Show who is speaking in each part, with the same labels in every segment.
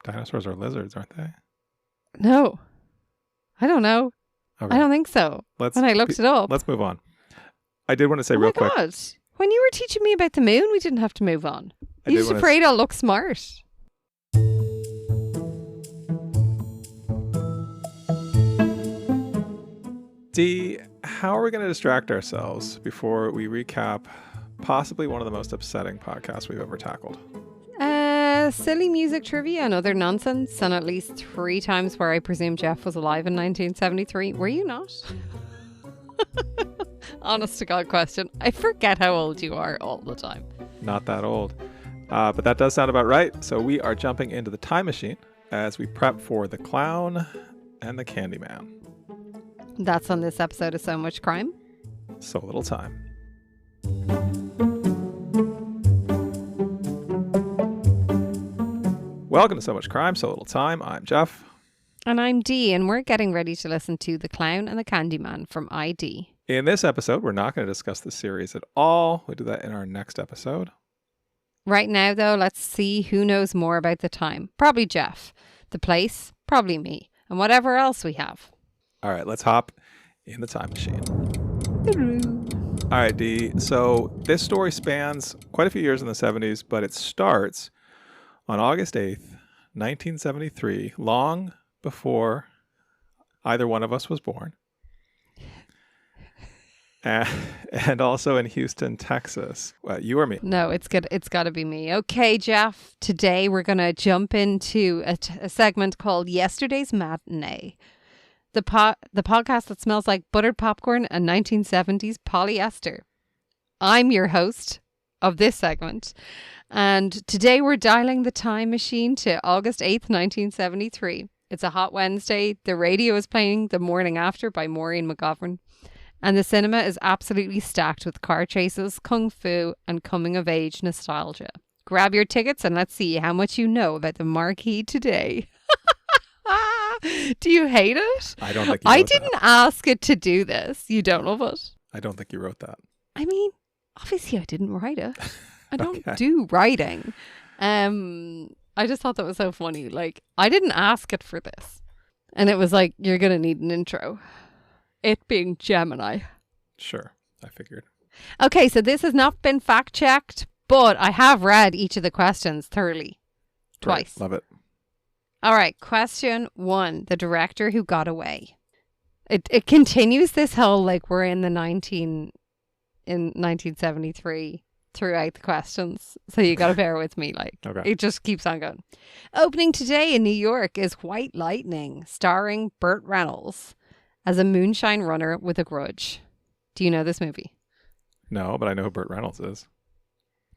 Speaker 1: Dinosaurs are lizards, aren't they?
Speaker 2: No. I don't know.
Speaker 1: Okay.
Speaker 2: I don't think so. When I looked it up.
Speaker 1: Let's move on. I did want to say real quick.
Speaker 2: Oh my God. When you were teaching me about the moon, we didn't have to move on. You're just afraid I'll look smart.
Speaker 1: Dee, how are we going to distract ourselves before we recap possibly one of the most upsetting podcasts we've ever tackled?
Speaker 2: Silly music trivia and other nonsense, and at least 3 times where I presume Jeff was alive in 1973. Were you not? Honest to God question. I forget how old you are all the time.
Speaker 1: Not that old. But that does sound about right. So we are jumping into the time machine as we prep for the clown and the Candyman.
Speaker 2: That's on this episode of So Much Crime.
Speaker 1: So Little Time. Welcome to So Much Crime, So Little Time. I'm Jeff.
Speaker 2: And I'm Dee, and we're getting ready to listen to The Clown and the Candyman from ID.
Speaker 1: In this episode, we're not going to discuss the series at all. We'll do that in our next episode.
Speaker 2: Right now, though, let's see who knows more about the time. Probably Jeff. The place, probably me. And whatever else we have.
Speaker 1: All right, let's hop in the time machine. All right, Dee. So this story spans quite a few years in the 70s, but it starts on August 8th, 1973, long before either one of us was born. And also in Houston, Texas. You or me?
Speaker 2: No, it's good. It's got to be me. Okay, Jeff. Today we're going to jump into a segment called Yesterday's Matinee. The podcast that smells like buttered popcorn and 1970s polyester. I'm your host of this segment. And today we're dialing the time machine to August 8th, 1973. It's a hot Wednesday. The radio is playing The Morning After by Maureen McGovern. And the cinema is absolutely stacked with car chases, kung fu, and coming-of-age nostalgia. Grab your tickets and let's see how much you know about the marquee today. Do you hate it?
Speaker 1: I don't think you
Speaker 2: I
Speaker 1: wrote
Speaker 2: didn't
Speaker 1: that.
Speaker 2: ask it to do this. You don't love it?
Speaker 1: I don't think you wrote that.
Speaker 2: I mean, obviously I didn't write it. I don't
Speaker 1: Okay.
Speaker 2: do writing. I just thought that was so funny. Like, I didn't ask it for this. And it was like, you're going to need an intro. It being Gemini.
Speaker 1: Sure, I figured.
Speaker 2: Okay, so this has not been fact checked, but I have read each of the questions thoroughly. Twice.
Speaker 1: Great. Love it.
Speaker 2: All right, question 1. The director who got away. It continues this whole, like, we're in 1973 throughout the questions. So you got to bear with me. Like,
Speaker 1: Okay.
Speaker 2: It just keeps on going. Opening today in New York is White Lightning, starring Burt Reynolds as a moonshine runner with a grudge. Do you know this movie?
Speaker 1: No, but I know who Burt Reynolds is.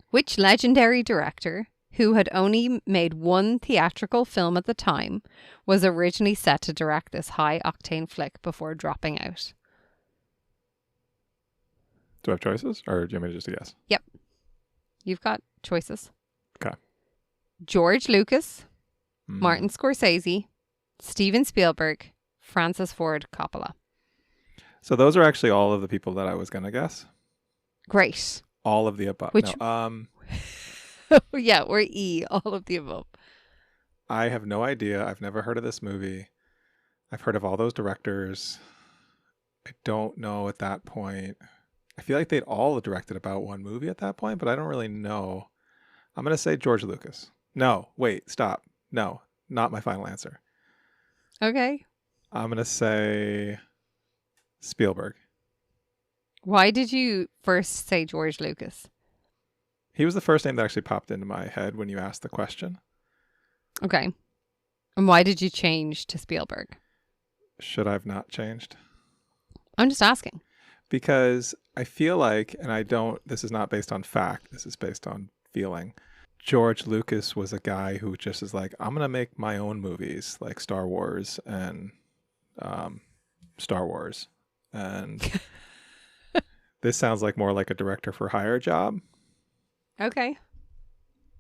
Speaker 2: Which legendary director, who had only made one theatrical film at the time, was originally set to direct this high-octane flick before dropping out?
Speaker 1: Do I have choices, or do you want me to just guess?
Speaker 2: Yep. You've got choices.
Speaker 1: Okay.
Speaker 2: George Lucas, Martin Scorsese, Steven Spielberg, Francis Ford Coppola.
Speaker 1: So those are actually all of the people that I was going to guess.
Speaker 2: Great.
Speaker 1: All of the above.
Speaker 2: Which-
Speaker 1: No,
Speaker 2: Yeah, or E, all of the above.
Speaker 1: I have no idea. I've never heard of this movie. I've heard of all those directors. I don't know at that point. I feel like they'd all directed about one movie at that point, but I don't really know. I'm going to say George Lucas. No, wait, stop. No, not my final answer.
Speaker 2: Okay.
Speaker 1: I'm going to say Spielberg.
Speaker 2: Why did you first say George Lucas?
Speaker 1: He was the first name that actually popped into my head when you asked the question.
Speaker 2: Okay. And why did you change to Spielberg?
Speaker 1: Should I have not changed?
Speaker 2: I'm just asking.
Speaker 1: Because I feel like, and I don't, this is not based on fact, this is based on feeling. George Lucas was a guy who just is like, I'm going to make my own movies like Star Wars and Star Wars. And this sounds like more like a director for hire job.
Speaker 2: Okay.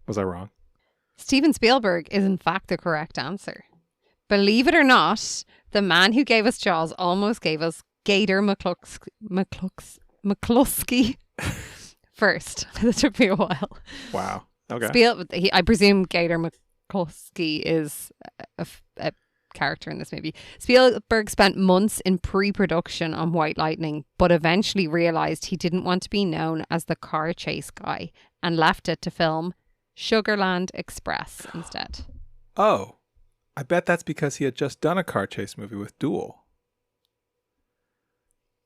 Speaker 1: Was I wrong?
Speaker 2: Steven Spielberg is in fact the correct answer. Believe it or not, the man who gave us Jaws almost gave us Gator McCluskey first. It took me a while.
Speaker 1: Wow. Okay.
Speaker 2: I presume Gator Tarkovsky is a character in this movie. Spielberg spent months in pre-production on White Lightning, but eventually realized he didn't want to be known as the car chase guy and left it to film Sugarland Express instead.
Speaker 1: Oh, I bet that's because he had just done a car chase movie with Duel.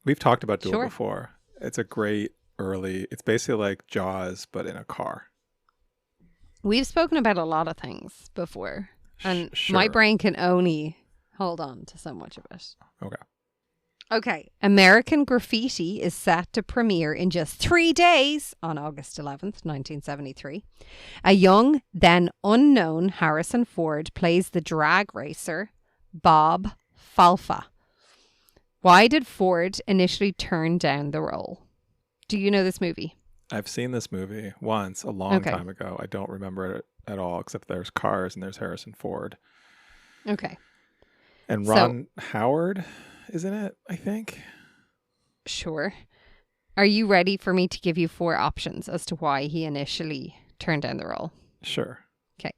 Speaker 1: We've talked about Duel before. It's a great it's basically like Jaws, but in a car.
Speaker 2: We've spoken about a lot of things before, and
Speaker 1: Sure.
Speaker 2: my brain can only hold on to so much of it.
Speaker 1: Okay.
Speaker 2: American Graffiti is set to premiere in just 3 days on August 11th, 1973. A young, then unknown Harrison Ford plays the drag racer Bob Falfa. Why did Ford initially turn down the role? Do you know this movie?
Speaker 1: I've seen this movie once a long time ago. I don't remember it at all, except there's cars and there's Harrison Ford.
Speaker 2: Okay.
Speaker 1: And Ron Howard is in it, I think.
Speaker 2: Sure. Are you ready for me to give you 4 options as to why he initially turned down the role?
Speaker 1: Sure.
Speaker 2: Okay.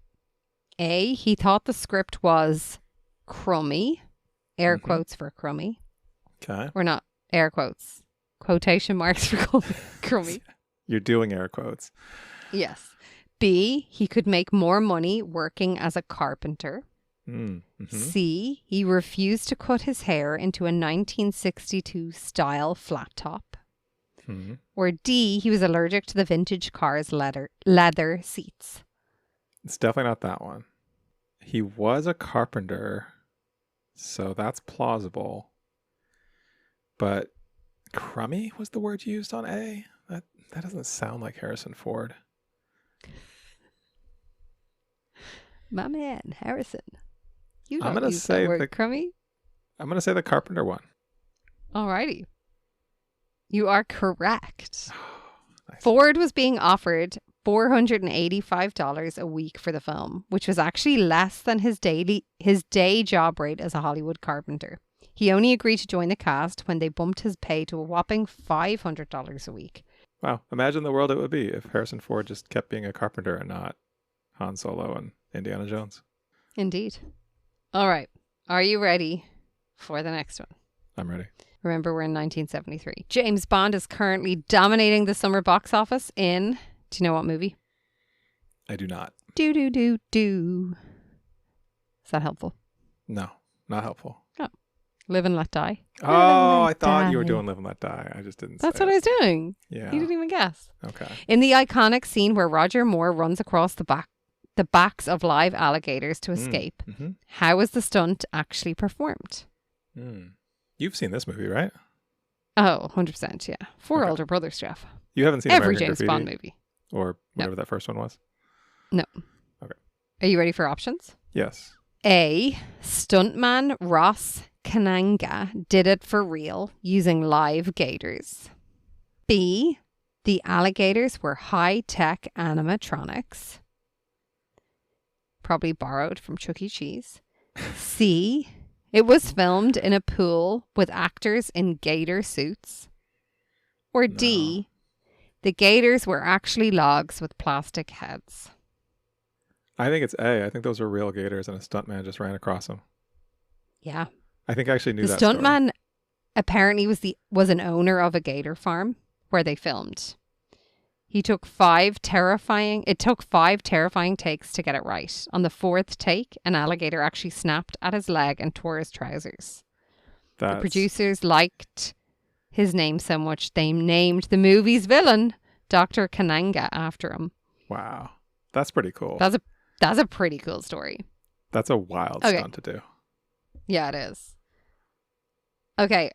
Speaker 2: A, he thought the script was crummy. Air quotes for crummy.
Speaker 1: Okay.
Speaker 2: Or not air quotes. Quotation marks for crummy.
Speaker 1: You're doing air quotes.
Speaker 2: Yes. B, he could make more money working as a carpenter. C, he refused to cut his hair into a 1962 style flat top. Or D, he was allergic to the vintage car's leather seats.
Speaker 1: It's definitely not that one. He was a carpenter, so that's plausible. But crummy was the word used on A? That doesn't sound like Harrison Ford.
Speaker 2: My man, Harrison. You
Speaker 1: I'm
Speaker 2: don't
Speaker 1: gonna
Speaker 2: use
Speaker 1: say
Speaker 2: that word, crummy.
Speaker 1: I'm going to say the carpenter one.
Speaker 2: Alrighty. You are correct.
Speaker 1: Nice.
Speaker 2: Ford was being offered $485 a week for the film, which was actually less than his day job rate as a Hollywood carpenter. He only agreed to join the cast when they bumped his pay to a whopping $500 a week.
Speaker 1: Wow. Imagine the world it would be if Harrison Ford just kept being a carpenter and not Han Solo and Indiana Jones.
Speaker 2: Indeed. All right. Are you ready for the next one?
Speaker 1: I'm ready.
Speaker 2: Remember, we're in 1973. James Bond is currently dominating the summer box office in, do you know what movie?
Speaker 1: I do not.
Speaker 2: Do. Is that helpful?
Speaker 1: No, not helpful.
Speaker 2: Oh. Live and Let Die.
Speaker 1: Oh, I thought you were doing Live and Let Die. I just didn't
Speaker 2: That's
Speaker 1: say
Speaker 2: what I was doing.
Speaker 1: Yeah.
Speaker 2: You didn't even guess.
Speaker 1: Okay.
Speaker 2: In the iconic scene where Roger Moore runs across the backs of live alligators to escape, how was the stunt actually performed?
Speaker 1: You've seen this movie, right?
Speaker 2: Oh, 100%, yeah. 4 older brothers, Jeff.
Speaker 1: You haven't seen
Speaker 2: every
Speaker 1: American
Speaker 2: James
Speaker 1: Graffiti?
Speaker 2: Bond movie.
Speaker 1: Or whatever that first one was?
Speaker 2: No.
Speaker 1: Okay.
Speaker 2: Are you ready for options?
Speaker 1: Yes.
Speaker 2: A, stuntman Ross Kananga did it for real using live gators. B, the alligators were high-tech animatronics, probably borrowed from Chuck E. Cheese. C, it was filmed in a pool with actors in gator suits. Or D, the gators were actually logs with plastic heads.
Speaker 1: I think it's A. I think those are real gators and a stuntman just ran across them.
Speaker 2: Yeah.
Speaker 1: I think I actually knew
Speaker 2: the
Speaker 1: that
Speaker 2: stuntman apparently was an owner of a gator farm where they filmed. It took 5 terrifying takes to get it right. On the 4th take, an alligator actually snapped at his leg and tore his trousers. The producers liked his name so much they named the movie's villain Dr. Kananga after him.
Speaker 1: Wow. That's pretty cool.
Speaker 2: That's a pretty cool story.
Speaker 1: That's a wild stunt to do.
Speaker 2: Yeah, it is. Okay.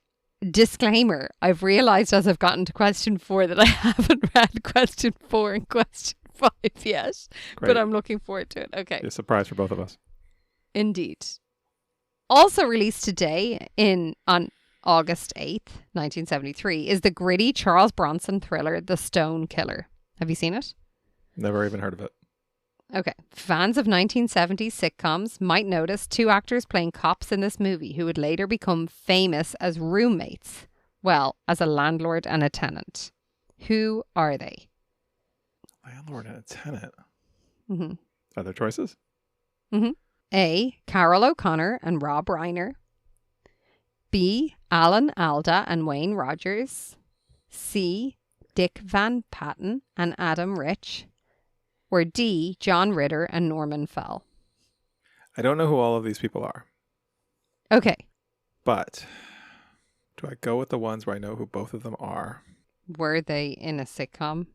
Speaker 2: Disclaimer. I've realized as I've gotten to question 4 that I haven't read question 4 and question 5 yet. Great. But I'm looking forward to it. Okay.
Speaker 1: It's a surprise for both of us.
Speaker 2: Indeed. Also released today on August 8th, 1973, is the gritty Charles Bronson thriller The Stone Killer. Have you seen it?
Speaker 1: Never even heard of it.
Speaker 2: Okay. Fans of 1970s sitcoms might notice 2 actors playing cops in this movie who would later become famous as roommates. Well, as a landlord and a tenant. Who are they?
Speaker 1: Landlord and a tenant?
Speaker 2: Mm-hmm.
Speaker 1: Other choices?
Speaker 2: Mm-hmm. A. Carol O'Connor and Rob Reiner. B. Alan Alda and Wayne Rogers. C. Dick Van Patten and Adam Rich. Or D. John Ritter and Norman Fell.
Speaker 1: I don't know who all of these people are.
Speaker 2: Okay.
Speaker 1: But do I go with the ones where I know who both of them are?
Speaker 2: Were they in a sitcom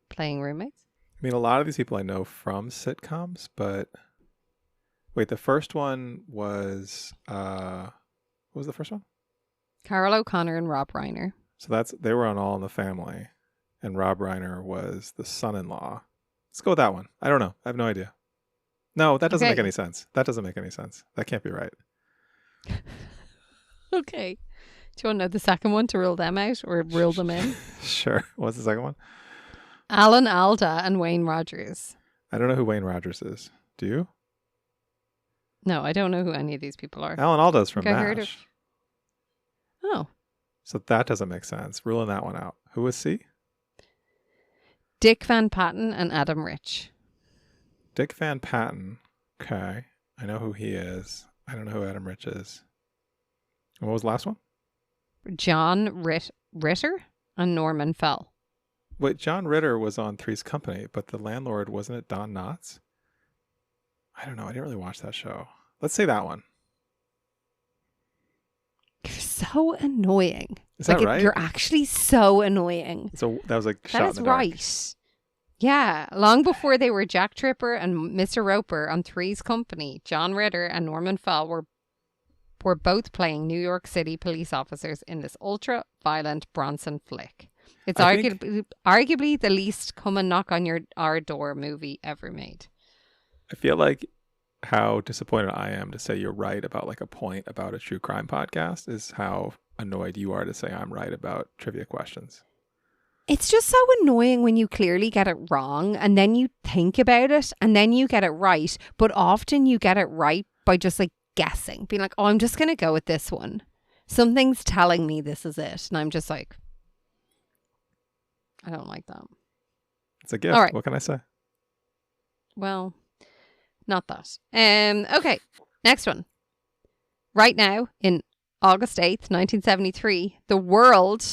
Speaker 2: playing roommates?
Speaker 1: I mean, a lot of these people I know from sitcoms, but wait, the first one was, what was the first one?
Speaker 2: Carol O'Connor and Rob Reiner.
Speaker 1: So they were on All in the Family, and Rob Reiner was the son-in-law. Let's go with that one. I don't know. I have no idea. No, that doesn't make any sense. That doesn't make any sense. That can't be right.
Speaker 2: Okay. Do you want to know the second one to rule them out or rule them in?
Speaker 1: Sure. What's the second one?
Speaker 2: Alan Alda and Wayne Rogers.
Speaker 1: I don't know who Wayne Rogers is. Do you?
Speaker 2: No, I don't know who any of these people are.
Speaker 1: Alan Alda's from
Speaker 2: I
Speaker 1: MASH.
Speaker 2: heard of... Oh.
Speaker 1: So that doesn't make sense. Ruling that one out. Who was C?
Speaker 2: Dick Van Patten and Adam Rich.
Speaker 1: Dick Van Patten. Okay. I know who he is. I don't know who Adam Rich is. And what was the last one?
Speaker 2: John Ritter and Norman Fell.
Speaker 1: Wait, John Ritter was on Three's Company, but the landlord, wasn't it Don Knotts? I don't know. I didn't really watch that show. Let's say that one.
Speaker 2: You're so annoying.
Speaker 1: Is that right?
Speaker 2: You're actually so annoying.
Speaker 1: So that was like shot
Speaker 2: That
Speaker 1: in
Speaker 2: is
Speaker 1: the dark.
Speaker 2: right. Yeah, long before they were Jack Tripper and Mr. Roper on Three's Company, John Ritter and Norman Fell were both playing New York City police officers in this ultra-violent Bronson flick. It's arguably the least come and knock on our door movie ever made.
Speaker 1: I feel like how disappointed I am to say you're right about like a point about a true crime podcast is how annoyed you are to say I'm right about trivia questions.
Speaker 2: It's just so annoying when you clearly get it wrong and then you think about it and then you get it right. But often you get it right by just like guessing, being like, oh, I'm just going to go with this one. Something's telling me this is it. And I'm just like, I don't like that.
Speaker 1: It's a gift.
Speaker 2: All right.
Speaker 1: What can I say?
Speaker 2: Well, not that. Okay, next one. Right now, in August 8th, 1973, the world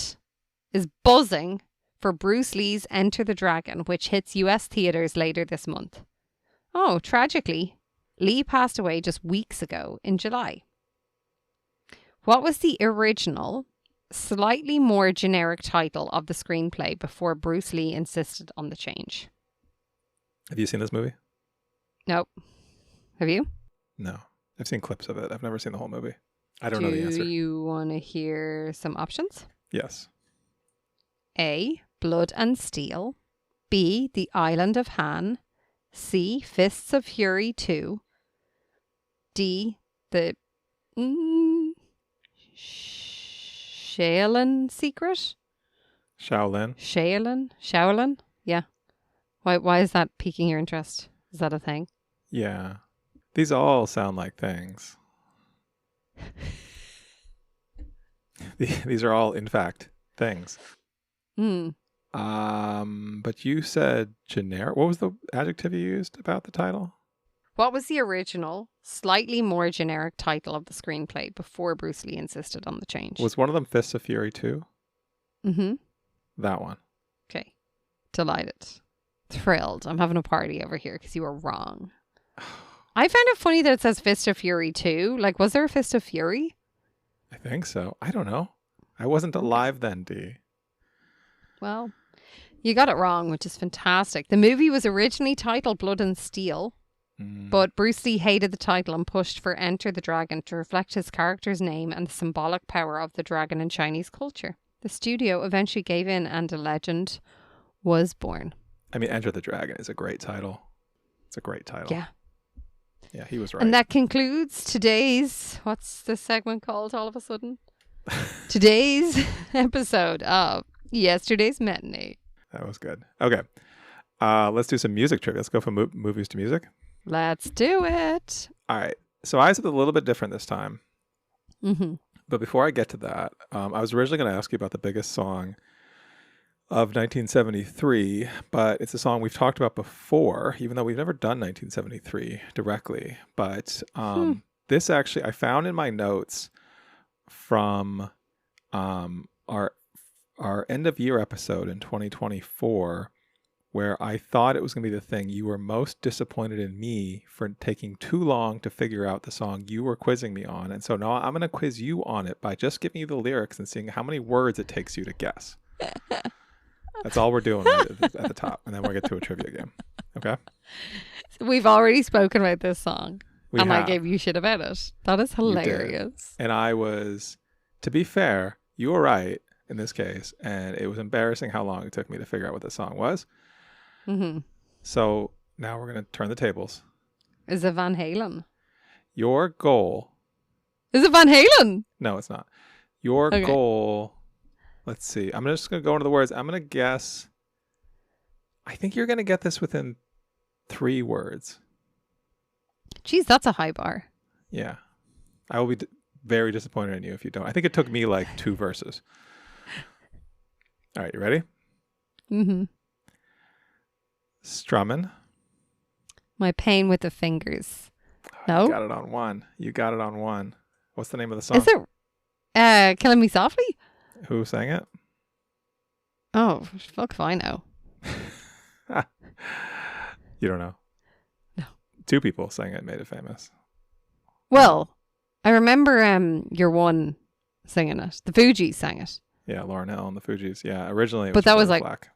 Speaker 2: is buzzing for Bruce Lee's Enter the Dragon, which hits US theaters later this month. Oh, tragically, Lee passed away just weeks ago in July. What was the original, slightly more generic title of the screenplay before Bruce Lee insisted on the change?
Speaker 1: Have you seen this movie?
Speaker 2: Nope. Have you?
Speaker 1: No. I've seen clips of it. I've never seen the whole movie. I don't know the answer.
Speaker 2: Do you want to hear some options?
Speaker 1: Yes.
Speaker 2: A. Blood and Steel. B. The Island of Han. C. Fists of Fury 2. D. The Shaolin Secret?
Speaker 1: Shaolin.
Speaker 2: Shaolin? Yeah. Why is that piquing your interest? Is that a thing?
Speaker 1: Yeah. These all sound like things. These are all, in fact, things. But you said generic. What was the adjective you used about the title?
Speaker 2: What was the original, slightly more generic title of the screenplay before Bruce Lee insisted on the change?
Speaker 1: Was one of them Fists of Fury 2?
Speaker 2: Mm-hmm.
Speaker 1: That one.
Speaker 2: Okay. Delighted. Thrilled. I'm having a party over here because you were wrong. I found it funny that it says Fist of Fury 2. Like, was there a Fist of Fury?
Speaker 1: I think so. I don't know. I wasn't alive then, Dee.
Speaker 2: Well, you got it wrong, which is fantastic. The movie was originally titled Blood and Steel, but Bruce Lee hated the title and pushed for Enter the Dragon to reflect his character's name and the symbolic power of the dragon in Chinese culture. The studio eventually gave in and a legend was born.
Speaker 1: I mean, Enter the Dragon is a great title. It's a great title.
Speaker 2: Yeah.
Speaker 1: Yeah, he was right.
Speaker 2: And that concludes today's, what's this segment called all of a sudden? Today's episode of Yesterday's Matinee.
Speaker 1: That was good. Okay. Let's do some music trivia. Let's go from movies to music.
Speaker 2: Let's do it.
Speaker 1: All right. So I said a little bit different this time.
Speaker 2: Mm-hmm.
Speaker 1: But before I get to that, I was originally going to ask you about the biggest song of 1973, but it's a song we've talked about before, even though we've never done 1973 directly. But this actually, I found in my notes from our end of year episode in 2024, where I thought it was going to be the thing you were most disappointed in me for taking too long to figure out the song you were quizzing me on. And so now I'm going to quiz you on it by just giving you the lyrics and seeing how many words it takes you to guess. That's all we're doing right at the top. And then we'll get to a trivia game. Okay?
Speaker 2: We've already spoken about this song.
Speaker 1: I
Speaker 2: gave you shit about it. That is hilarious.
Speaker 1: And I was, to be fair, you were right in this case. And it was embarrassing how long it took me to figure out what the song was.
Speaker 2: Mm-hmm.
Speaker 1: So now we're going to turn the tables.
Speaker 2: Is it Van Halen?
Speaker 1: Your goal.
Speaker 2: Is it Van Halen?
Speaker 1: No, it's not. Your goal. Let's see. I'm just going to go into the words. I'm going to guess. I think you're going to get this within 3 words.
Speaker 2: Jeez, that's a high bar.
Speaker 1: Yeah. I will be very disappointed in you if you don't. I think it took me like 2 verses. All right. You ready?
Speaker 2: Mm-hmm.
Speaker 1: Strumming.
Speaker 2: My pain with the fingers. No?
Speaker 1: You got it on one. You got it on one. What's the name of the song?
Speaker 2: Is it Killing Me Softly?
Speaker 1: Who sang it?
Speaker 2: Oh, fuck if I know.
Speaker 1: You don't know?
Speaker 2: No.
Speaker 1: 2 people sang it, made it famous.
Speaker 2: Well, I remember your one singing it. The Fugees sang it.
Speaker 1: Yeah, Lauryn Hill and the Fugees. Yeah, originally it
Speaker 2: but
Speaker 1: was
Speaker 2: that
Speaker 1: Roberta
Speaker 2: was like
Speaker 1: Flack.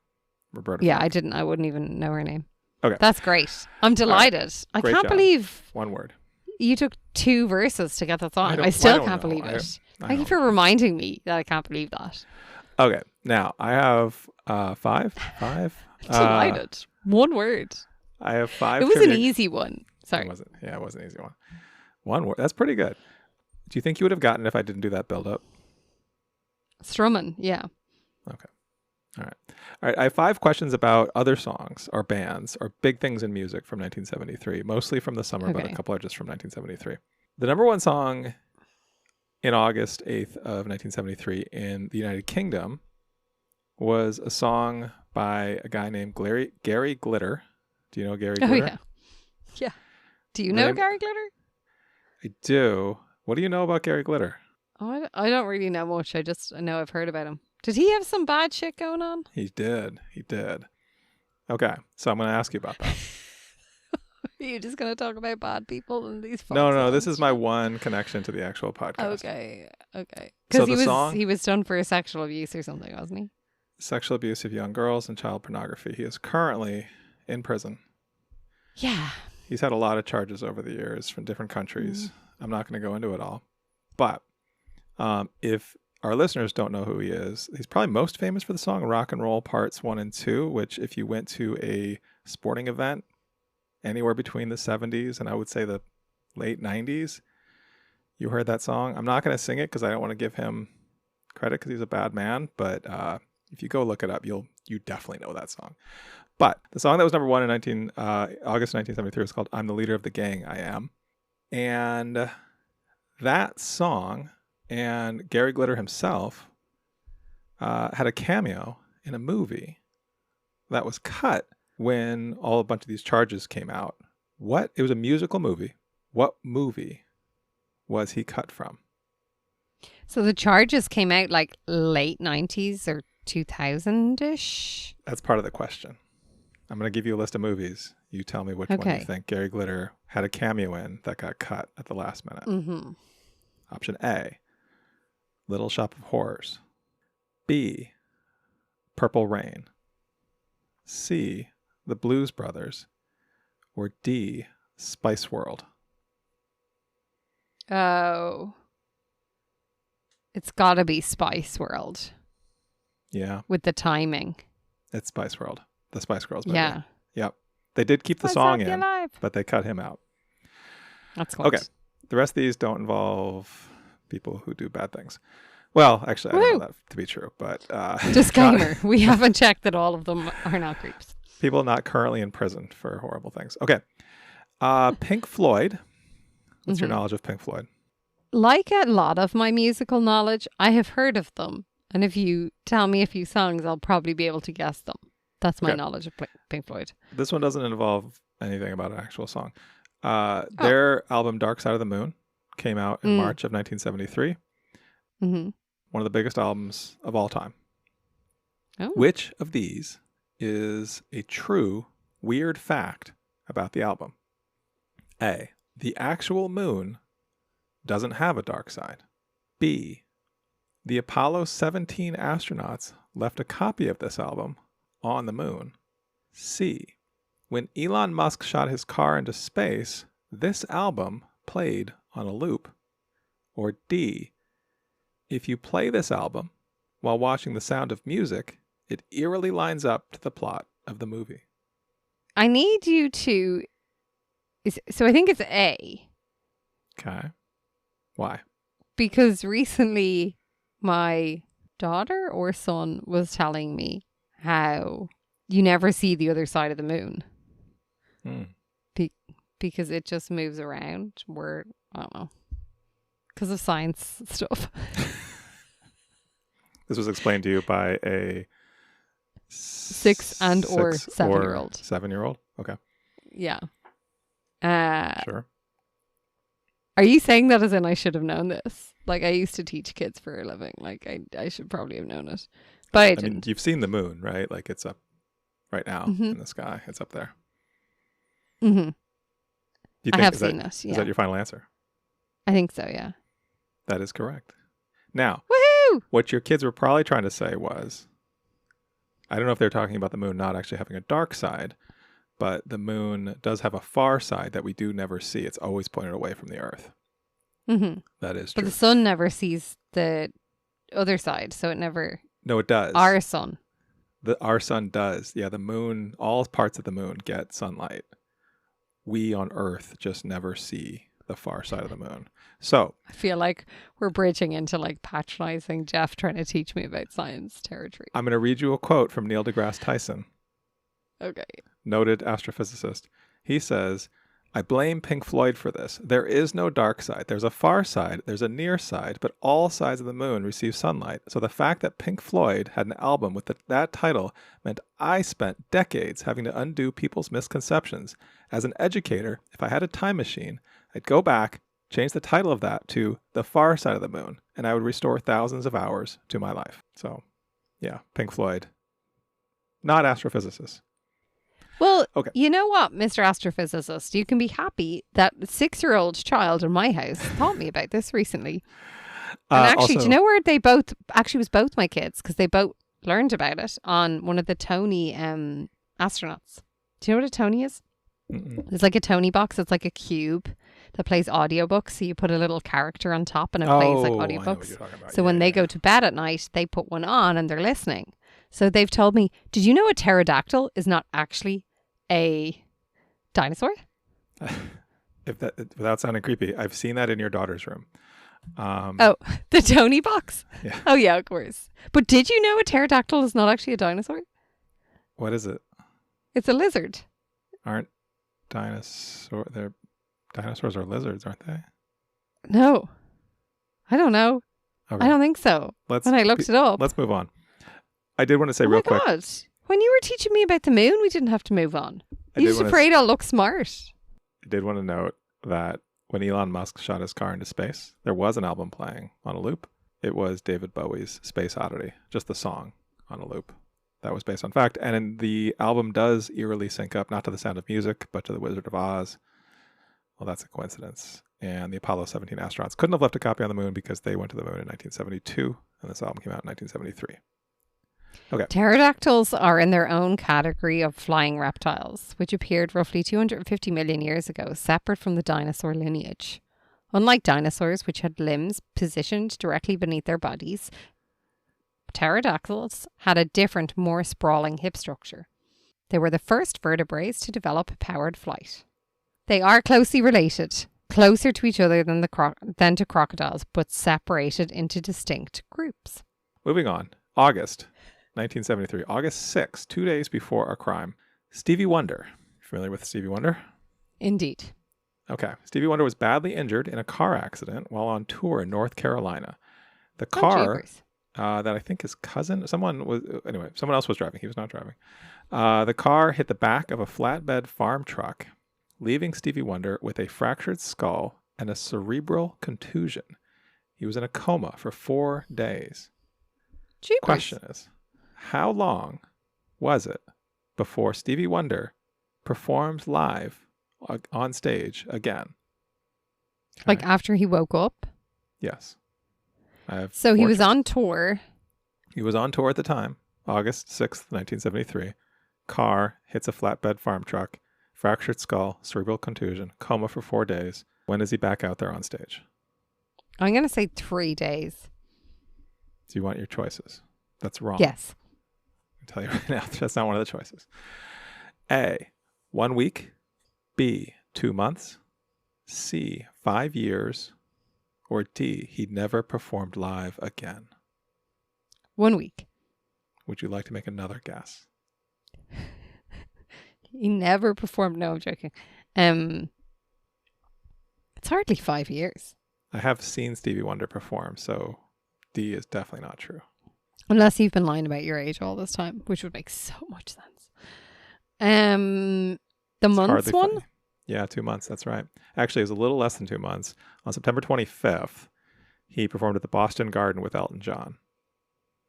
Speaker 1: Roberta
Speaker 2: Yeah,
Speaker 1: Flack.
Speaker 2: I wouldn't even know her name.
Speaker 1: Okay.
Speaker 2: That's great. I'm delighted.
Speaker 1: Right.
Speaker 2: I
Speaker 1: Great
Speaker 2: can't
Speaker 1: job.
Speaker 2: believe
Speaker 1: 1 word.
Speaker 2: you took 2 verses to get that song. I
Speaker 1: I
Speaker 2: still
Speaker 1: don't
Speaker 2: can't
Speaker 1: know.
Speaker 2: believe it.
Speaker 1: I
Speaker 2: Thank you
Speaker 1: don't
Speaker 2: for reminding me that I can't believe that.
Speaker 1: Okay, now I have 5.
Speaker 2: Delighted. 1 word.
Speaker 1: I have 5.
Speaker 2: It was
Speaker 1: trivia.
Speaker 2: an easy one. Sorry.
Speaker 1: It wasn't. Yeah, it was an easy one. 1 word. That's pretty good. Do you think you would have gotten it if I didn't do that build up?
Speaker 2: Strumming, yeah.
Speaker 1: Okay. All right. I have 5 questions about other songs or bands or big things in music from 1973, mostly from the summer, but a couple are just from 1973. The number 1 song in August 8th of 1973 in the United Kingdom was a song by a guy named Gary Glitter. Do you know Gary Glitter?
Speaker 2: Oh, yeah. Yeah. Do you know Gary Glitter?
Speaker 1: I do. What do you know about Gary Glitter?
Speaker 2: Oh, I don't really know much. I know I've heard about him. Did he have some bad shit going on?
Speaker 1: He did. Okay, so I'm going to ask you about that.
Speaker 2: Are you just going to talk about bad people in these
Speaker 1: No, this is my one connection to the actual podcast.
Speaker 2: Okay.
Speaker 1: So
Speaker 2: Because he was done for sexual abuse or something, wasn't he?
Speaker 1: Sexual abuse of young girls and child pornography. He is currently in prison.
Speaker 2: Yeah.
Speaker 1: He's had a lot of charges over the years from different countries. I'm not going to go into it all. But if our listeners don't know who he is, he's probably most famous for the song Rock and Roll Parts 1 and 2, which if you went to a sporting event anywhere between the 70s and I would say the late 90s, you heard that song. I'm not going to sing it because I don't want to give him credit because he's a bad man. But if you go look it up, you definitely know that song. But the song that was number 1 in August 1973 was called I'm the Leader of the Gang, I Am. And that song and Gary Glitter himself had a cameo in a movie that was cut when a bunch of these charges came out. It was a musical movie. What movie was he cut from?
Speaker 2: So the charges came out like late 90s or 2000-ish?
Speaker 1: That's part of the question. I'm going to give you a list of movies. You tell me which one you think Gary Glitter had a cameo in that got cut at the last minute.
Speaker 2: Mm-hmm.
Speaker 1: Option A, Little Shop of Horrors. B, Purple Rain. C, The Blues Brothers. Or D, Spice World.
Speaker 2: Oh. It's got to be Spice World.
Speaker 1: Yeah.
Speaker 2: With the timing.
Speaker 1: It's Spice World. The Spice Girls movie.
Speaker 2: Yeah.
Speaker 1: Yep. They did keep the song in, but they cut him out.
Speaker 2: That's cool.
Speaker 1: Okay. The rest of these don't involve people who do bad things. Well, actually, I don't know that to be true, but...
Speaker 2: Disclaimer. We haven't checked that all of them are not creeps.
Speaker 1: People not currently in prison for horrible things. Okay. Pink Floyd. What's your knowledge of Pink Floyd?
Speaker 2: Like a lot of my musical knowledge, I have heard of them. And if you tell me a few songs, I'll probably be able to guess them. That's my
Speaker 1: Okay.
Speaker 2: knowledge of Pink Floyd.
Speaker 1: This one doesn't involve anything about an actual song.
Speaker 2: Oh.
Speaker 1: Their album Dark Side of the Moon came out in
Speaker 2: Mm.
Speaker 1: March of 1973.
Speaker 2: Mm-hmm.
Speaker 1: One of the biggest albums of all time.
Speaker 2: Oh.
Speaker 1: Which of these is a true weird fact about the album? A. The actual moon doesn't have a dark side. B. The Apollo 17 astronauts left a copy of this album on the moon. C. When Elon Musk shot his car into space, this album played on a loop. Or D. If you play this album while watching The Sound of Music, it eerily lines up to the plot of the movie.
Speaker 2: I need you to... So I think it's A.
Speaker 1: Okay. Why?
Speaker 2: Because recently my daughter or son was telling me how you never see the other side of the moon. Because it just moves around where, I don't know, because of science stuff.
Speaker 1: This was explained to you by a
Speaker 2: 6 or 7-year-old.
Speaker 1: 7-year-old? Okay.
Speaker 2: Yeah.
Speaker 1: Sure.
Speaker 2: Are you saying that as in I should have known this? Like, I used to teach kids for a living. Like, I should probably have known it. But I didn't.
Speaker 1: mean, you've seen the moon, right? Like, it's up right now in the sky. It's up there.
Speaker 2: Mm-hmm. I have seen
Speaker 1: it.
Speaker 2: it, yeah.
Speaker 1: Is that your final answer?
Speaker 2: I think so, yeah.
Speaker 1: That is correct. Now,
Speaker 2: Woohoo!
Speaker 1: what your kids were probably trying to say was, I don't know if they're talking about the moon not actually having a dark side, but the moon does have a far side that we do never see. It's always pointed away from the Earth.
Speaker 2: Mm-hmm.
Speaker 1: That is
Speaker 2: But
Speaker 1: true.
Speaker 2: the sun never sees the other side, so it never...
Speaker 1: No, it does.
Speaker 2: Our sun.
Speaker 1: Our sun does. Yeah, the moon, all parts of the moon get sunlight. We on Earth just never see the far side of the moon. So
Speaker 2: I feel like we're bridging into like patronizing Jeff trying to teach me about science territory.
Speaker 1: I'm going to read you a quote from Neil deGrasse Tyson,
Speaker 2: Okay.
Speaker 1: noted astrophysicist. He says, I blame Pink Floyd for this. There is no dark side. There's a far side. There's a near side, but all sides of the moon receive sunlight. So the fact that Pink Floyd had an album with that title meant I spent decades having to undo people's misconceptions. As an educator, if I had a time machine, I'd go back, change the title of that to The Far Side of the Moon, and I would restore thousands of hours to my life. So, yeah, Pink Floyd. Not astrophysicists.
Speaker 2: Well,
Speaker 1: Okay.
Speaker 2: You know what, Mr. Astrophysicist? You can be happy that a 6-year-old child in my house taught me about this recently. And actually, do you know where they both... Actually, it was both my kids, because they both learned about it on one of the Tony astronauts. Do you know what a Tony is?
Speaker 1: Mm-mm.
Speaker 2: It's like a Tony box. It's like a cube that plays audiobooks. So you put a little character on top and it plays like
Speaker 1: I know what
Speaker 2: audiobooks.
Speaker 1: you're talking about.
Speaker 2: So when they go to bed at night, they put one on and they're listening. So they've told me, did you know a pterodactyl is not actually a dinosaur?
Speaker 1: Without sounding creepy, I've seen that in your daughter's room.
Speaker 2: Oh, the Tony box?
Speaker 1: Yeah.
Speaker 2: Oh, yeah, of course. But did you know a pterodactyl is not actually a dinosaur?
Speaker 1: What is it?
Speaker 2: It's a lizard.
Speaker 1: Aren't dinosaurs are lizards, aren't they?
Speaker 2: No. I don't know.
Speaker 1: Okay.
Speaker 2: I don't think so. When I looked it up.
Speaker 1: Let's move on. I did want to say
Speaker 2: Oh
Speaker 1: real
Speaker 2: my
Speaker 1: quick.
Speaker 2: God. When you were teaching me about the moon, we didn't have to move on. You're just afraid I'll look smart.
Speaker 1: I did want to note that when Elon Musk shot his car into space, there was an album playing on a loop. It was David Bowie's Space Oddity, just the song on a loop. That was based on fact. And the album does eerily sync up, not to The Sound of Music, but to The Wizard of Oz. Well, that's a coincidence. And the Apollo 17 astronauts couldn't have left a copy on the moon because they went to the moon in 1972, and this album came out in 1973. Okay.
Speaker 2: Pterodactyls are in their own category of flying reptiles, which appeared roughly 250 million years ago, separate from the dinosaur lineage. Unlike dinosaurs, which had limbs positioned directly beneath their bodies, pterodactyls had a different, more sprawling hip structure. They were the first vertebrates to develop powered flight. They are closely related, closer to each other than to crocodiles, but separated into distinct groups.
Speaker 1: Moving on. August 1973. August 6, 2 days before a crime. Stevie Wonder. Familiar with Stevie Wonder?
Speaker 2: Indeed.
Speaker 1: Okay. Stevie Wonder was badly injured in a car accident while on tour in North Carolina. The car that I think his cousin, someone else was driving. He was not driving. The car hit the back of a flatbed farm truck, leaving Stevie Wonder with a fractured skull and a cerebral contusion. He was in a coma for 4 days.
Speaker 2: Jeepers.
Speaker 1: Question is, how long was it before Stevie Wonder performed live on stage again? Okay.
Speaker 2: Like after he woke up?
Speaker 1: Yes.
Speaker 2: So he was on tour.
Speaker 1: He was on tour at the time, August 6th, 1973. Car hits a flatbed farm truck, fractured skull, cerebral contusion, coma for 4 days. When is he back out there on stage?
Speaker 2: I'm going to say 3 days.
Speaker 1: Do you want your choices? That's wrong.
Speaker 2: Yes.
Speaker 1: I'll tell you right now, that's not one of the choices. A, 1 week. B, 2 months. C, 5 years. Or D, he never performed live again.
Speaker 2: 1 week.
Speaker 1: Would you like to make another guess?
Speaker 2: He never performed. No, I'm joking. It's hardly 5 years.
Speaker 1: I have seen Stevie Wonder perform, so D is definitely not true.
Speaker 2: Unless you've been lying about your age all this time, which would make so much sense. The
Speaker 1: It's
Speaker 2: months
Speaker 1: hardly
Speaker 2: one?
Speaker 1: funny. Yeah, 2 months. That's right. Actually, it was a little less than 2 months. On September 25th, he performed at the Boston Garden with Elton John.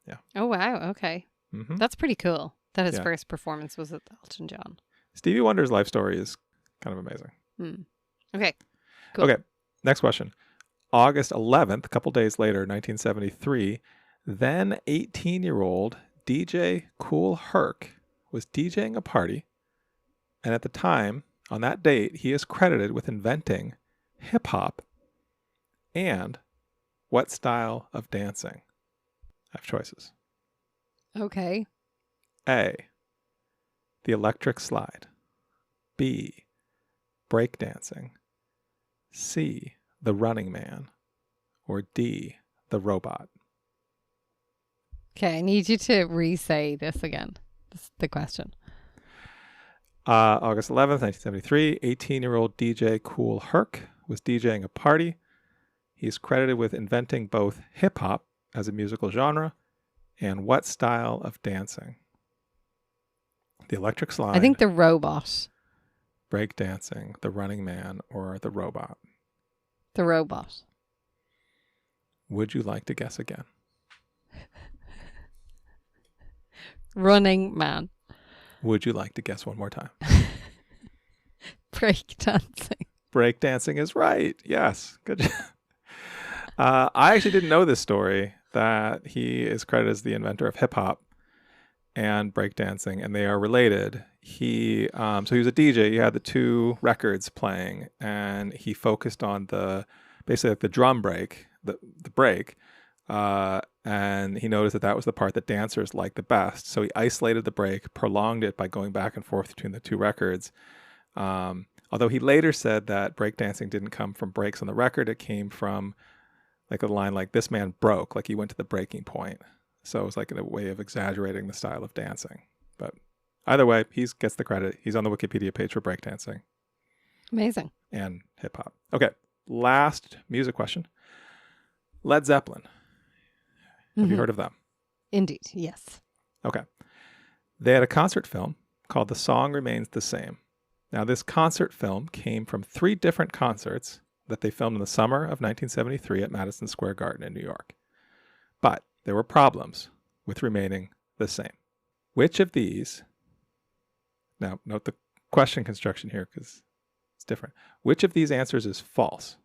Speaker 1: Yeah.
Speaker 2: Oh, wow. Okay.
Speaker 1: Mm-hmm.
Speaker 2: That's pretty cool that his
Speaker 1: Yeah.
Speaker 2: first performance was at Elton John.
Speaker 1: Stevie Wonder's life story is kind of amazing.
Speaker 2: Okay. Cool.
Speaker 1: Okay. Next question. August 11th, a couple days later, 1973, then 18-year-old DJ Kool Herc was DJing a party. And at the time, on that date, he is credited with inventing hip-hop and what style of dancing? I have choices.
Speaker 2: Okay.
Speaker 1: A, the electric slide. B, breakdancing. C, the running man. Or D, the robot.
Speaker 2: Okay. I need you to re-say this again. This is the question.
Speaker 1: August 11th, 1973, 18-year-old DJ Kool Herc was DJing a party. He's credited with inventing both hip-hop as a musical genre and what style of dancing? The electric slide,
Speaker 2: I think the robot.
Speaker 1: breakdancing, the running man, or the robot.
Speaker 2: The robot.
Speaker 1: Would you like to guess again?
Speaker 2: Running man.
Speaker 1: Would you like to guess one more time?
Speaker 2: Break dancing.
Speaker 1: Breakdancing is right. Yes. Good job. I actually didn't know this story, that he is credited as the inventor of hip hop and breakdancing, and they are related. So he was a DJ. He had the two records playing, and he focused on basically like the drum break, the break, and he noticed that was the part that dancers liked the best. So he isolated the break, prolonged it by going back and forth between the two records. Although he later said that breakdancing didn't come from breaks on the record, it came from like a line like, "This man broke," like he went to the breaking point. So it was like a way of exaggerating the style of dancing. But either way, he gets the credit. He's on the Wikipedia page for breakdancing.
Speaker 2: Amazing.
Speaker 1: And hip hop. Okay, last music question. Led Zeppelin. Have you heard of them?
Speaker 2: Indeed, yes.
Speaker 1: Okay. They had a concert film called The Song Remains the Same. Now, this concert film came from 3 different concerts that they filmed in the summer of 1973 at Madison Square Garden in New York. But there were problems with remaining the same. Which of these, now note the question construction here because it's different. Which of these answers is false?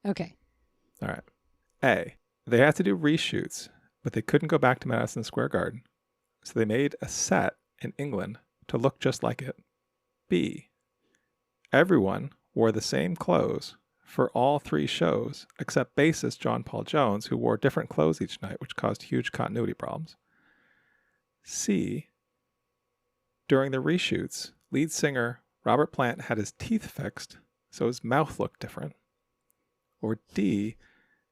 Speaker 2: Okay.
Speaker 1: All right. A, they had to do reshoots, but they couldn't go back to Madison Square Garden. So they made a set in England to look just like it. B, everyone wore the same clothes for all 3 shows, except bassist John Paul Jones, who wore different clothes each night, which caused huge continuity problems. C, during the reshoots, lead singer Robert Plant had his teeth fixed, so his mouth looked different. Or D,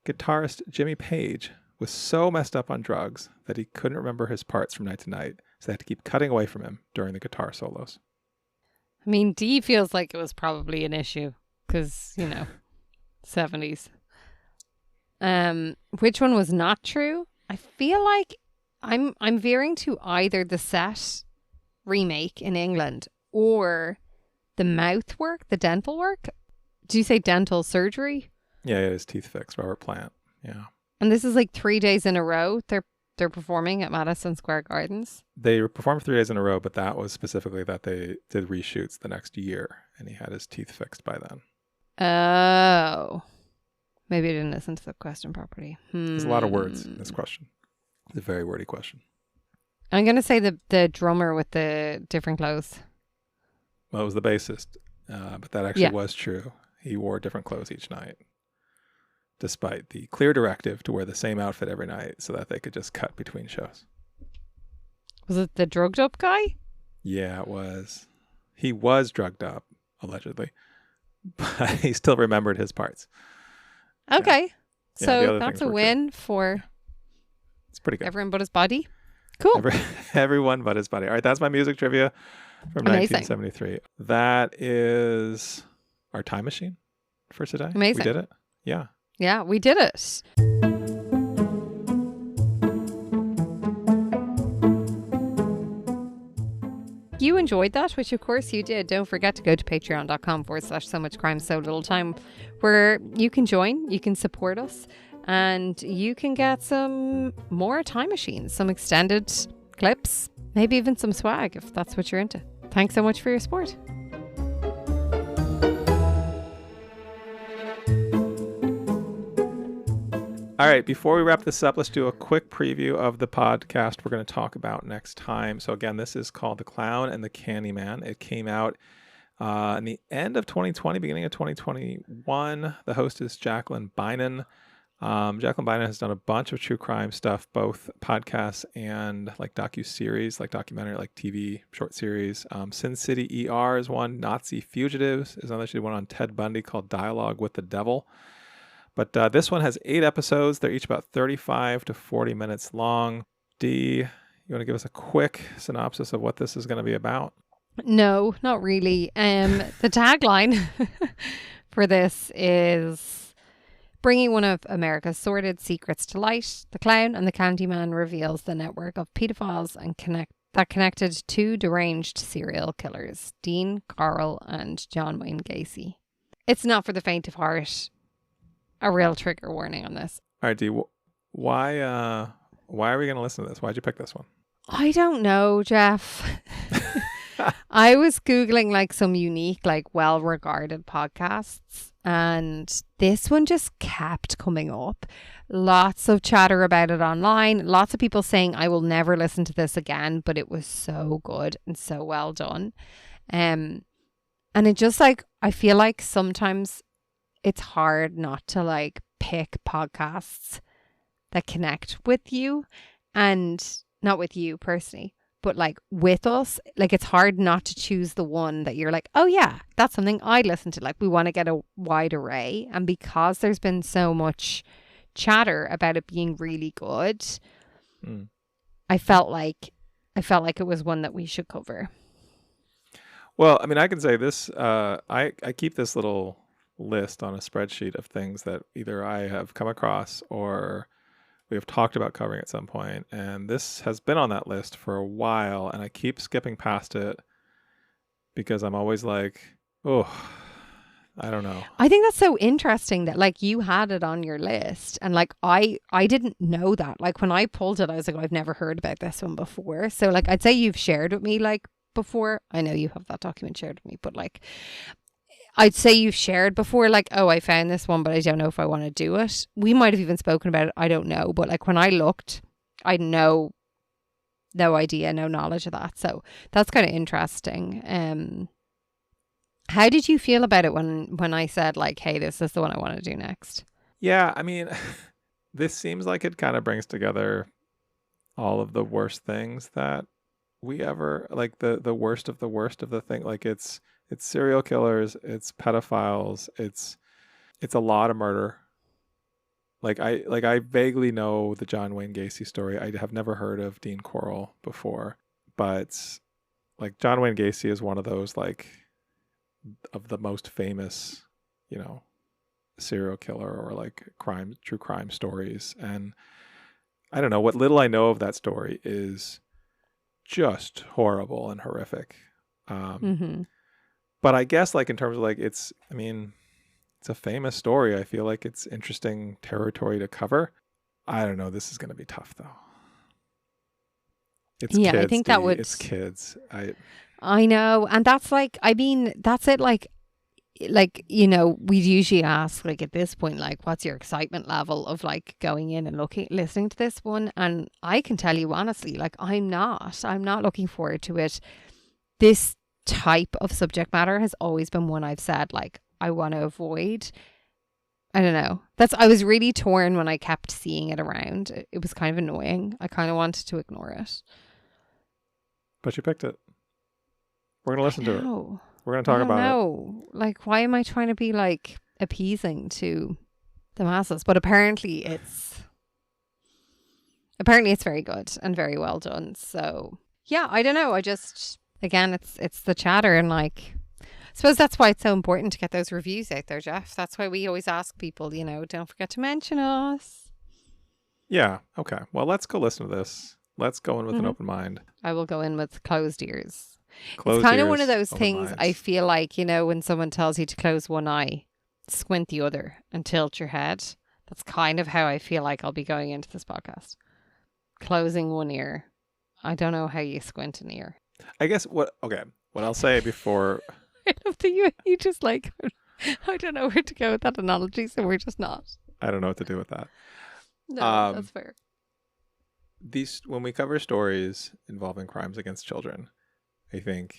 Speaker 1: guitarist Jimmy Page was so messed up on drugs that he couldn't remember his parts from night to night, so they had to keep cutting away from him during the guitar solos.
Speaker 2: I mean, D feels like it was probably an issue because, 70s. Which one was not true? I feel like I'm veering to either the Set remake in England or the mouth work, the dental work. Do you say dental surgery?
Speaker 1: Yeah, his teeth fixed, Robert Plant. Yeah.
Speaker 2: And this is like 3 days in a row. They're performing at Madison Square Gardens.
Speaker 1: They performed 3 days in a row, but that was specifically that they did reshoots the next year, and he had his teeth fixed by then.
Speaker 2: Oh. Maybe I didn't listen to the question properly.
Speaker 1: There's a lot of words in this question. It's a very wordy question.
Speaker 2: I'm going to say the drummer with the different clothes.
Speaker 1: Well, it was the bassist, but that actually was true. He wore different clothes each night, despite the clear directive to wear the same outfit every night so that they could just cut between shows.
Speaker 2: Was it the drugged up guy?
Speaker 1: Yeah, it was. He was drugged up, allegedly, but he still remembered his parts.
Speaker 2: Okay.
Speaker 1: Yeah.
Speaker 2: So that's a win for
Speaker 1: it's pretty good.
Speaker 2: Everyone but his body. Cool.
Speaker 1: Everyone but his body. All right, that's my music trivia from
Speaker 2: Amazing.
Speaker 1: 1973. That is our time machine for today.
Speaker 2: Amazing.
Speaker 1: We did it. Yeah.
Speaker 2: Yeah, we did it. You enjoyed that, which of course you did. Don't forget to go to patreon.com/so much crime, so little time, where you can join, you can support us, and you can get some more time machines, some extended clips, maybe even some swag if that's what you're into. Thanks so much for your support.
Speaker 1: All right, before we wrap this up, let's do a quick preview of the podcast we're going to talk about next time. So again, this is called The Clown and the Candyman. It came out in the end of 2020, beginning of 2021. The host is Jacqueline Bynon. Jacqueline Bynon has done a bunch of true crime stuff, both podcasts and like docu-series, like documentary, like TV short series. Sin City ER is one. Nazi Fugitives is another. She did one on Ted Bundy called Dialogue with the Devil. But this one has 8 episodes. They're each about 35 to 40 minutes long. Dee, you want to give us a quick synopsis of what this is going to be about?
Speaker 2: No, not really. The tagline for this is bringing one of America's sordid secrets to light. The Clown and the Candyman reveals the network of pedophiles and connected 2 deranged serial killers, Dean Corll and John Wayne Gacy. It's not for the faint of heart. A real trigger warning on this.
Speaker 1: All right, Dee, why are we going to listen to this? Why'd you pick this one?
Speaker 2: I don't know, Jeff. I was Googling like some unique, like well-regarded podcasts, and this one just kept coming up. Lots of chatter about it online. Lots of people saying, I will never listen to this again, but it was so good and so well done. And it just like, I feel like sometimes it's hard not to like pick podcasts that connect with you, and not with you personally, but like with us. Like it's hard not to choose the one that you're like, oh yeah, that's something I'd listen to. Like we want to get a wide array. And because there's been so much chatter about it being really good, I felt like it was one that we should cover.
Speaker 1: Well, I mean, I can say this, I keep this little list on a spreadsheet of things that either I have come across or we have talked about covering at some point, and this has been on that list for a while, and I keep skipping past it because I'm always like, oh, I don't know.
Speaker 2: I think that's so interesting that like you had it on your list, and like I didn't know that. Like when I pulled it, I was like, oh, I've never heard about this one before. So like I'd say you've shared with me like before. I know you have that document shared with me, but like I'd say you've shared before, like, oh, I found this one, but I don't know if I want to do it. We might have even spoken about it. I don't know. But like when I looked, I had no idea, no knowledge of that. So that's kind of interesting. How did you feel about it when I said like, hey, this is the one I want to do next?
Speaker 1: Yeah, I mean, this seems like it kind of brings together all of the worst things that we ever, like the worst of the thing. Like it's serial killers, it's pedophiles, it's a lot of murder. Like I vaguely know the John Wayne Gacy story. I have never heard of Dean Corll before, but like John Wayne Gacy is one of those like of the most famous, you know, serial killer or like true crime stories. And I don't know, what little I know of that story is just horrible and horrific.
Speaker 2: Mm-hmm.
Speaker 1: But I guess like in terms of like, it's a famous story. I feel like it's interesting territory to cover. I don't know. This is going to be tough though. It's
Speaker 2: Yeah,
Speaker 1: kids,
Speaker 2: I think that
Speaker 1: Dee.
Speaker 2: would.
Speaker 1: It's kids.
Speaker 2: I know, and that's like, I mean, that's it. Like we'd usually ask like at this point, like, what's your excitement level of like going in and listening to this one? And I can tell you honestly, like, I'm not looking forward to it. This type of subject matter has always been one I've said like I want to avoid. I don't know. I was really torn when I kept seeing it around. It was kind of annoying. I kind of wanted to ignore it.
Speaker 1: But you picked it. We're going to listen to it. We're going to talk about it.
Speaker 2: No, like, why am I trying to be like appeasing to the masses? But apparently it's very good and very well done. So yeah, I don't know. I just, again, it's the chatter, and like, I suppose that's why it's so important to get those reviews out there, Jeff. That's why we always ask people, don't forget to mention us.
Speaker 1: Yeah. Okay. Well, let's go listen to this. Let's go in with an open mind.
Speaker 2: I will go in with closed ears. It's kind of one of those things, I feel like, when someone tells you to close one eye, squint the other and tilt your head. That's kind of how I feel like I'll be going into this podcast. Closing one ear. I don't know how you squint an ear.
Speaker 1: I guess what I'll say before...
Speaker 2: I love that you just like, I don't know where to go with that analogy, so we're just not.
Speaker 1: I don't know what to do with that.
Speaker 2: No, that's fair.
Speaker 1: When we cover stories involving crimes against children, I think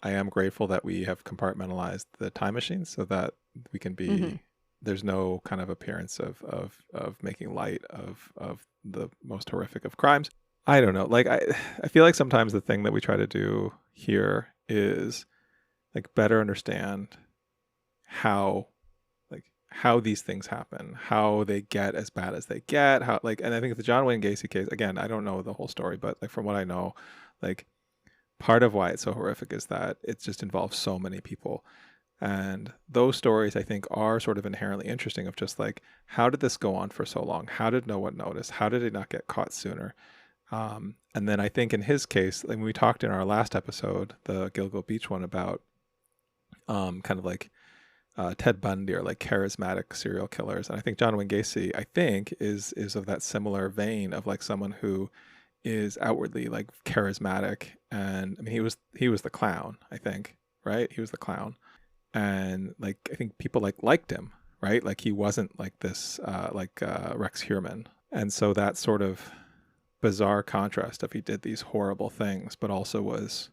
Speaker 1: I am grateful that we have compartmentalized the time machine so that we can be, there's no kind of appearance of making light of the most horrific of crimes. I don't know. Like, I feel like sometimes the thing that we try to do here is like better understand how these things happen, how they get as bad as they get, and I think the John Wayne Gacy case, again, I don't know the whole story, but like from what I know, like part of why it's so horrific is that it just involves so many people. And those stories, I think, are sort of inherently interesting of just like, how did this go on for so long? How did no one notice? How did it not get caught sooner? And then I think in his case, like when we talked in our last episode, the Gilgo Beach one, about kind of like Ted Bundy or like charismatic serial killers. And I think John Wayne Gacy, I think, is of that similar vein of like someone who is outwardly like charismatic. And I mean, he was the clown, I think, right? He was the clown. And like, I think people liked him, right? Like he wasn't like this, Rex Heuermann. And so that sort of bizarre contrast of he did these horrible things, but also was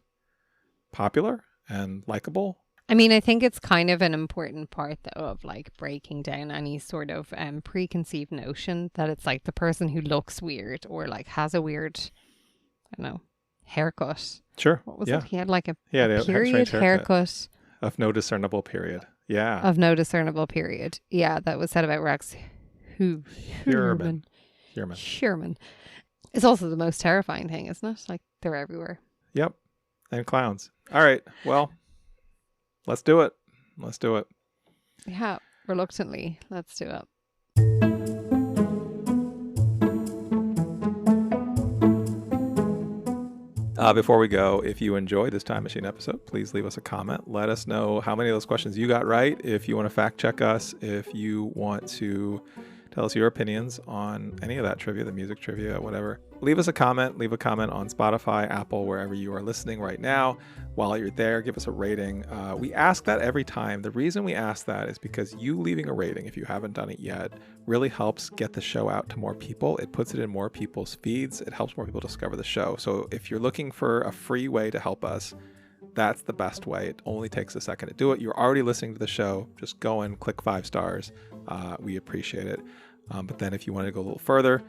Speaker 1: popular and likable.
Speaker 2: I mean, I think it's kind of an important part, though, of like breaking down any sort of preconceived notion that it's like the person who looks weird or like has a weird, I don't know, haircut.
Speaker 1: Sure.
Speaker 2: What was
Speaker 1: yeah.
Speaker 2: it? He had like a
Speaker 1: period
Speaker 2: haircut.
Speaker 1: Of no discernible period. Yeah.
Speaker 2: Of no discernible period. Yeah, that was said about Rex Heuermann. It's also the most terrifying thing, isn't it? Like, they're everywhere.
Speaker 1: Yep. And clowns. All right. Well, let's do it.
Speaker 2: Yeah, reluctantly. Let's do it.
Speaker 1: Before we go, if you enjoyed this Time Machine episode, please leave us a comment. Let us know how many of those questions you got right. If you want to fact check us, if you want to tell us your opinions on any of that trivia, the music trivia, whatever, leave us a comment. Leave a comment on Spotify, Apple, wherever you are listening right now. While you're there, give us a rating. We ask that every time. The reason we ask that is because you leaving a rating, if you haven't done it yet, really helps get the show out to more people. It puts it in more people's feeds. It helps more people discover the show. So if you're looking for a free way to help us, that's the best way. It only takes a second to do it. You're already listening to the show. Just go and click 5 stars. We appreciate it. But then if you want to go a little further,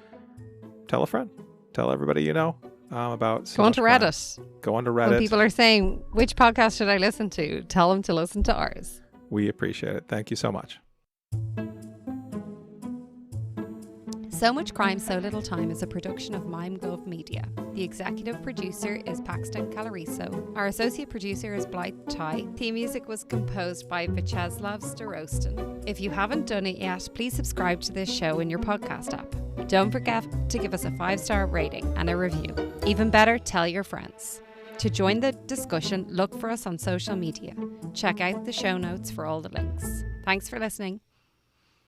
Speaker 1: tell a friend. Tell everybody you know about.
Speaker 2: Go on to Reddit.
Speaker 1: Go on to Reddit.
Speaker 2: When people are saying, which podcast should I listen to? Tell them to listen to ours.
Speaker 1: We appreciate it. Thank you so much.
Speaker 2: So Much Crime, So Little Time is a production of MimeGov Media. The executive producer is Paxton Calariso. Our associate producer is Blythe Tai. Theme music was composed by Vyacheslav Starostin. If you haven't done it yet, please subscribe to this show in your podcast app. Don't forget to give us a 5-star rating and a review. Even better, tell your friends. To join the discussion, look for us on social media. Check out the show notes for all the links. Thanks for listening.